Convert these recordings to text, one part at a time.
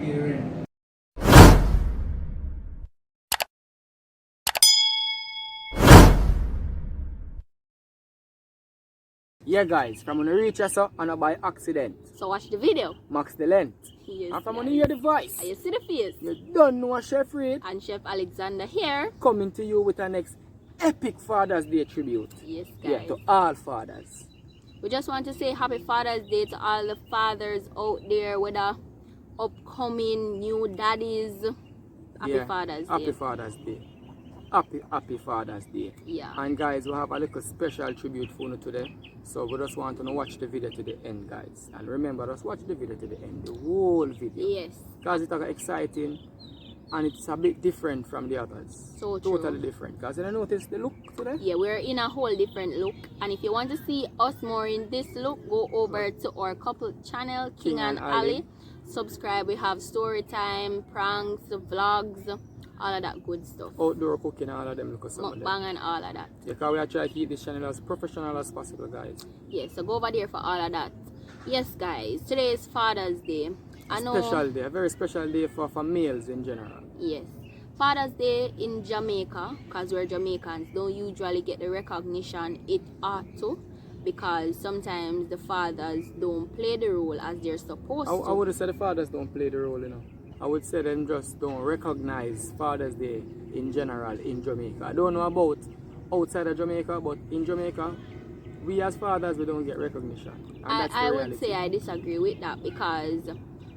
parent. Yeah guys, from when you reach us and by accident. So watch the video. Max the length. Yes, and from guys. when you hear the voice. And you see the face. You don't know Chef Reid. And Chef Alexander here. Coming to you with our next epic Father's Day tribute. Yes, guys. Yeah, to all fathers. We just want to say happy Father's Day to all the fathers out there, whether upcoming new daddies. Happy Father's Day. Happy Father's Day. Happy Father's Day. Yeah. And guys, we have a little special tribute for you today. So we just want to watch the video to the end, guys. And remember, just watch the video to the end, the whole video. Yes. Because it's exciting and it's a bit different from the others. So true. Totally different. Because you notice the look today? Yeah, we're in a whole different look. And if you want to see us more in this look, go over to our couple channel, King and Ali. Subscribe. We have story time, pranks, vlogs, all of that good stuff. Outdoor cooking, all of them. Look at some of them. Mukbang and all of that. Yeah, because we are trying to keep this channel as professional as possible, guys. Yeah, so go over there for all of that. Yes, guys, today is Father's Day. I know. Special day, a very special day for males in general. Yes. Father's Day in Jamaica, because we're Jamaicans, don't usually get the recognition it ought to, because sometimes the fathers don't play the role as they're supposed to. I would have said the fathers don't play the role, you know. I would say them just don't recognize Father's Day in general in Jamaica. I don't know about outside of Jamaica, but in Jamaica, we as fathers, we don't get recognition. And I would say I disagree with that, because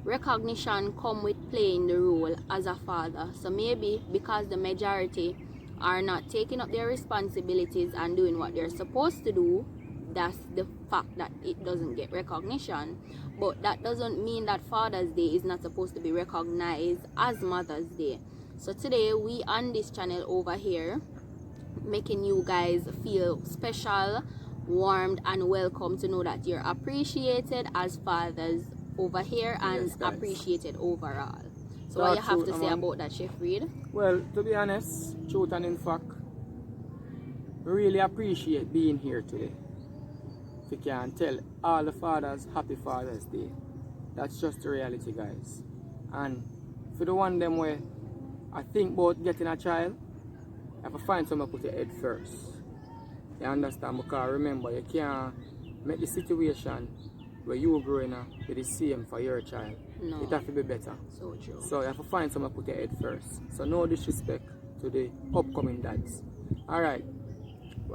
recognition come with playing the role as a father. So maybe because the majority are not taking up their responsibilities and doing what they're supposed to do, that's the fact that it doesn't get recognition. But that doesn't mean that Father's Day is not supposed to be recognized as Mother's Day. So today we on this channel over here making you guys feel special, warmed and welcome, to know that you're appreciated as fathers over here and appreciated overall. So what you have to say about that, Chef Reid? Well, to be honest, truth and in fact, really appreciate being here today. If you can tell all the fathers happy Father's Day. That's just the reality, guys. And for the one them where I think about getting a child, you have to find someone to put your head first. You understand? Because remember, you can't make the situation where you were growing up be the same for your child. No. It has to be better. So true. So you have to find someone to put your head first. So no disrespect to the upcoming dads. Alright.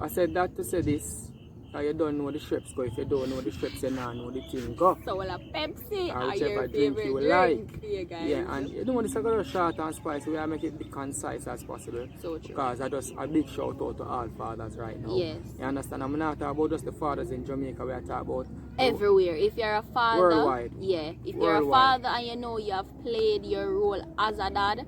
I said that to say this. You don't know the shapes go. If you don't know the shapes, you don't know the thing go. So will a Pepsi or whichever your drink you like. Yeah, guys. Yeah, and you know this is going to short and spicy. We are make it be concise as possible. So true. Because I just a big shout out to all fathers right now. Yes. You understand? I'm not talking about just the fathers in Jamaica. We are talking about everywhere. If you're a father, worldwide. Yeah. If you're a father and you know you have played your role as a dad,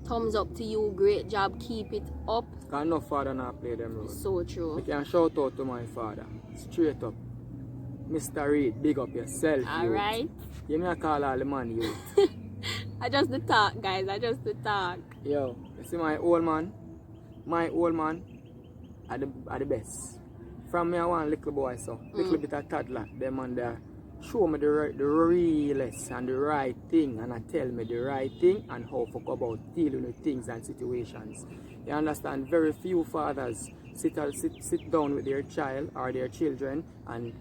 thumbs up to you. Great job. Keep it up. Because no father not play them roles. So true. I can shout out to my father. Straight up. Mr. Reid, big up yourself. Alright. You may call all the man you. I just the talk, guys. I just the talk. Yo, you see my old man are the best. From me I want little boy, so little bit of toddler, them and there show me the realest and the right thing, and I tell me the right thing and how to go about dealing with things and situations. You understand? Very few fathers sit down with their child or their children and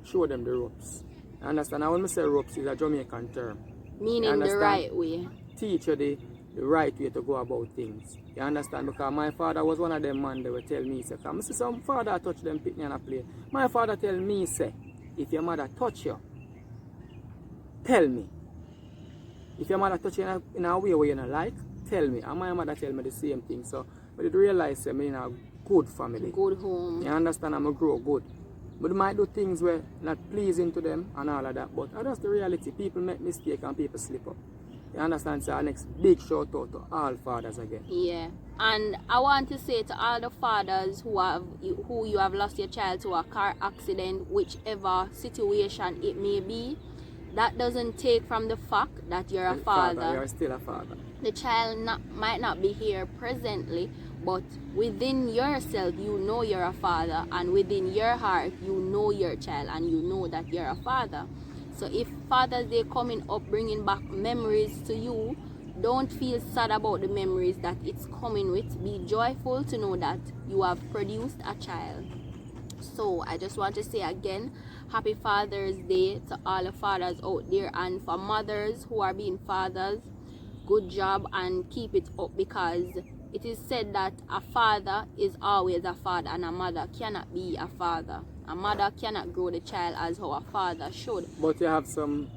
show them the ropes. You understand? Now when I say ropes, is a Jamaican term. Meaning the right way. Teach you the right way to go about things. You understand? Because my father was one of them man that would tell me, say, come see some father touch them picnic and a play. My father tell me, say, if your mother touch you, tell me. If your mother touch you in a way where you don't like, tell me. And my mother tell me the same thing. So I did realize I'm in a good family. Good home. You understand? I'm a grow good. But they might do things where not pleasing to them and all of that. But that's the reality. People make mistakes and people slip up. You understand? So our next big shout out to all fathers again. Yeah. And I want to say to all the fathers who you have lost your child to a car accident, whichever situation it may be, that doesn't take from the fact that you're a father. You're still a father. The child might not be here presently, but within yourself you know you're a father, and within your heart you know your child and you know that you're a father. So if Father's Day coming up bringing back memories to you, don't feel sad about the memories that it's coming with. Be joyful to know that you have produced a child. So I just want to say again, happy Father's Day to all the fathers out there, and for mothers who are being fathers, good job and keep it up, because it is said that a father is always a father and a mother cannot be a father. A mother cannot grow the child as how a father should. But you have some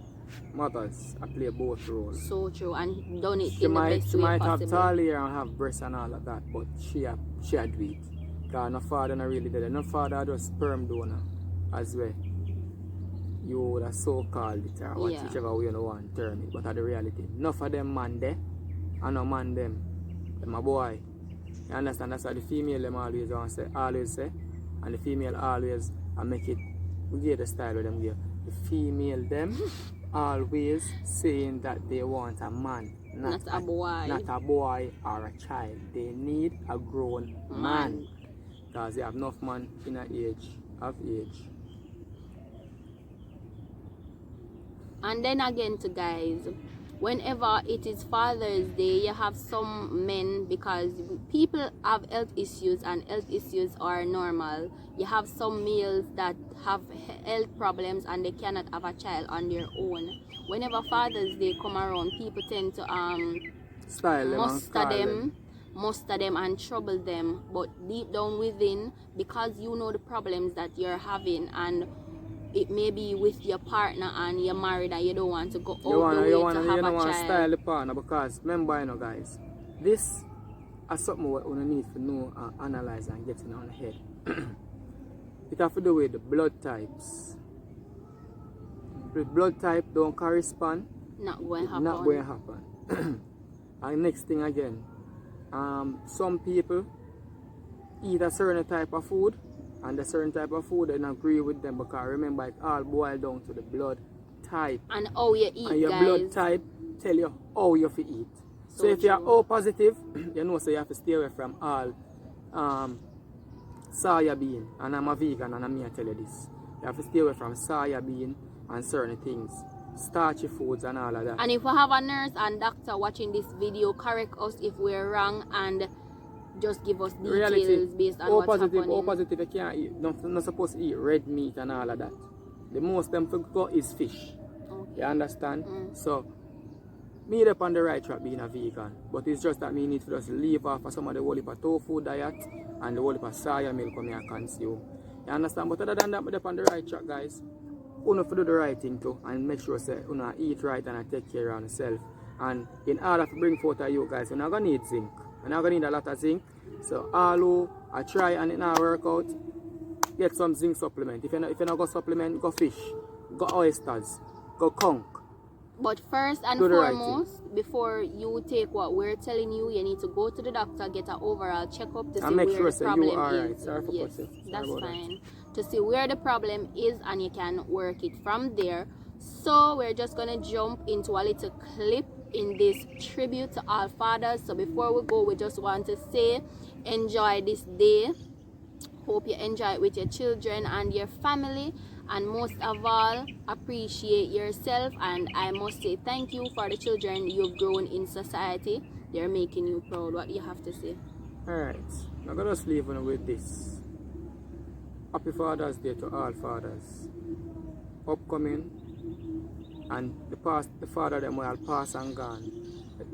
mothers that play both roles. So true, and done it She in might, the best she way might possible. have tall hair and have breasts and all of that, but she do it. Because no father not really did it. No father just sperm donor as well. You would have so called it or whichever way you want to term it. But at the reality, enough of them man there and no man them a boy. You understand? That's why the female them always say, and the female always make it, we get the style of them here. The female them always saying that they want a man, not a boy. Not a boy or a child. They need a grown man. Because they have enough man in of age. And then again to guys, whenever it is Father's Day, you have some men, because people have health issues and health issues are normal. You have some males that have health problems and they cannot have a child on their own. Whenever Father's Day come around, people tend to muster them and trouble them, but deep down within, because you know the problems that you're having, and it may be with your partner and you're married and you don't want to go out the way to have a child. You don't want to style the partner, because remember, you know, guys, this is something what we need to know and analyze and get in our head. It has to do with the blood types. The blood type don't correspond, not going to happen. And next thing again, some people eat a certain type of food, and a certain type of food doesn't agree with them, because remember it all boils down to the blood type. And how you eat, and your guys. Blood type tell you how you have to eat. So if you're O positive, you know, so you have to stay away from all soya bean. And I'm a vegan and I'm here to tell you this. You have to stay away from soya bean and certain things, starchy foods and all of that. And if we have a nurse and doctor watching this video, correct us if we're wrong and just give us details based on what's happening. O positive, you can't eat, not supposed to eat red meat and all of that. The most them go is fish. Okay. You understand? So, me up on the right track being a vegan, but it's just that me need to just leave off of some of the whole heap of tofu diet and the whole heap of soya milk for me I consume. You understand? But other than that, me up on the right track, guys. You have to do the right thing too and make sure say you eat right and take care of yourself. And in order to bring forth you guys, you're not gonna need zinc. You're not gonna need a lot of zinc. So all who I try and it not work out, get some zinc supplement. If you're not go supplement, go fish, go oysters, go conch. But first and foremost, before you take what we're telling you, you need to go to the doctor, get an overall checkup to see where the problem is. Yes, that's fine. To see where the problem is, and you can work it from there. So we're just gonna jump into a little clip in this tribute to all fathers. So before we go, we just want to say, enjoy this day. Hope you enjoy it with your children and your family, and most of all, appreciate yourself. And I must say thank you for the children you've grown in society. They're making you proud. What do you have to say? Alright, I'm gonna just leave on with this. Happy Father's Day to all fathers. Upcoming, and the father them will pass and gone.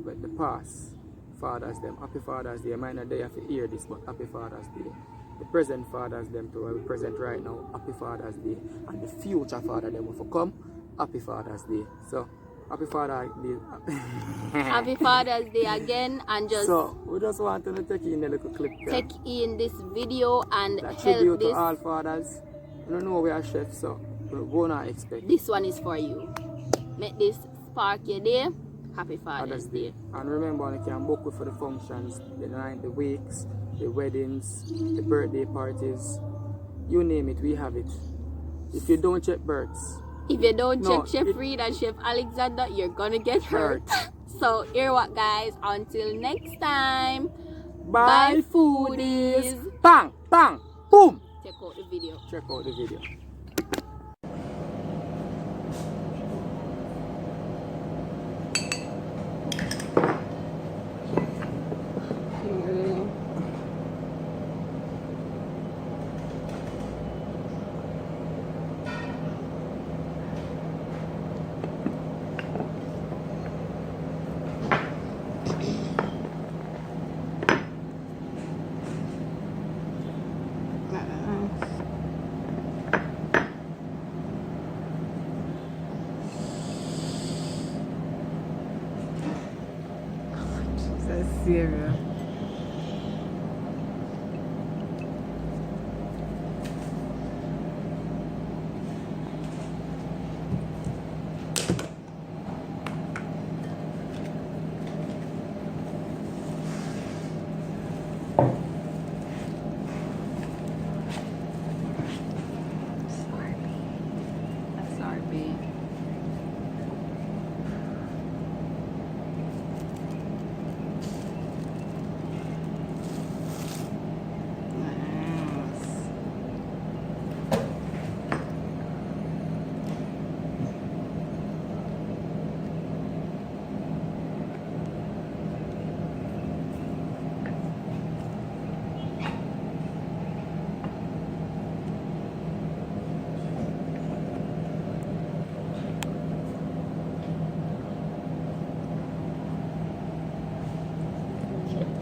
But the past fathers them, happy Father's Day. I might not have to hear this, but happy Father's Day. The present fathers them too, we present right now, happy Father's Day. And the future father them will come, happy Father's Day. So, happy Father's Day. Happy Father's Day again, and just so we just want to take in a little clip there. Take in this video and that help tribute this. To all fathers. You don't know we are chefs, so we won't expect. This one is for you. Make this spark your day. Happy Father's Day. And remember, you can book for the functions, the night, the wakes, the weddings, the birthday parties. You name it, we have it. If you don't check births. If you don't check Chef Reid and Chef Alexander, you're gonna get hurt. So hear what, guys, until next time. Bye foodies. Bang, bang, boom. Check out the video. Check out the video. area. SRB.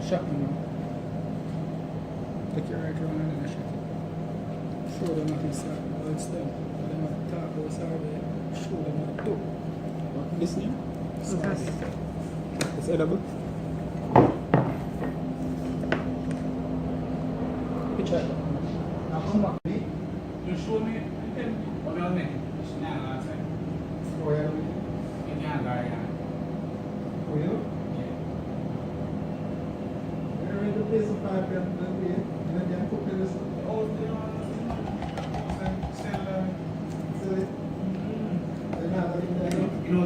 Shut me now. Take your right around and then shut it. Show them what it's what it's done. But them not talk about survey. Show them what to do. What this name? Survey. It's edible. Picture it. Now come back. You show me what you're making. It's not last time. Oh, yeah. You can't go, yeah. Oh, yeah? The place of 5 p.m. and then you cook this. Oh, they don't sell it. You know,